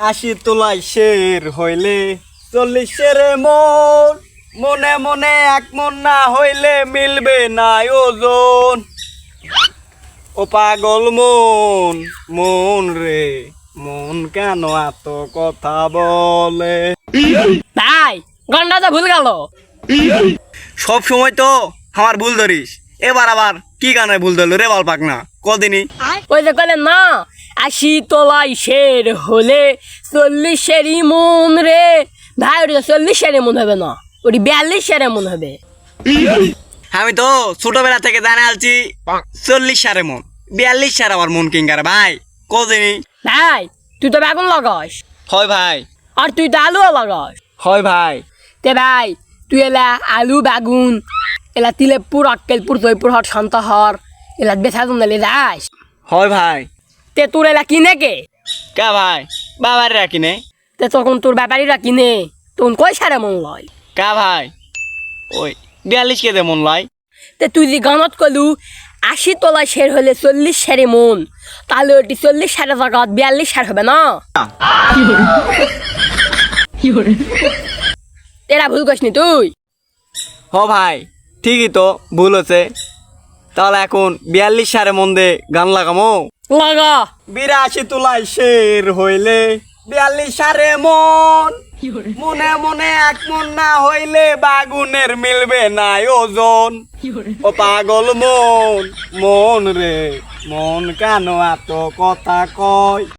আশি তোলাই শের হইলে 40 শেরে মন, মনে মনে এক মন না হইলে মিলবে না ওজন। ও পাগল মন, মন রে মন কেন এত কথা বলে? ভাই গন্ডাটা ভুল গেল। সব সময় তো আমার ভুল ধরিস, এবার আবার কি গানে ভুল ধরলো রে বল পাক না কদিনই। ওই যে কইলেন না 80 তোলাই শের হলে 40 শেরই মন রে। ভাই ওটা 40 শেরে মন হবে না, ওটি 42 শেরে মন হবে। আমি তো ছোটবেলা থেকে জানে আলছি 40 সারে মন, 42 সার আমার মন কিঙ্গারে ভাই কদিনই। ভাই তুই তো বেগুন লাগাস, হয় ভাই, আর তুই তো আলুও লাগাস। হয় ভাই। তে ভাই তুই এলা আলু বেগুন এলা তিলেপুর আক্কেলপুর জয়পুর হট শান্তহর এলা বেচা জমলে যাস। হয় ভাই। তে তোর এলা কিনে কে? কা ভাই বাবার রাখি নে। তে তখন তোর ব্যাপারীরা কিনে তখন কয় সারে মন লয়? কা ভাই ওই 42 কেদে মন লাই। তে তুই যে গানত কলু 80 তোলা শের হলে 40 শেরে মন, তাহলে ওটি 40 সারের জায়গা 42 সার হবে না? এরা ভুল করিসনি তুই। হ ভাই ঠিকই তো ভুল হচ্ছে, তাহলে এখন 42 সারে মন দে গান লাগামো। লাগা 82 তোলাই শের হইলে 42 সারে মন, মনে মনে এক মন না হইলে বাগুনের মিলবে না ওজন। ও পাগল মন, মন রে মন কেন এত কথা কয়?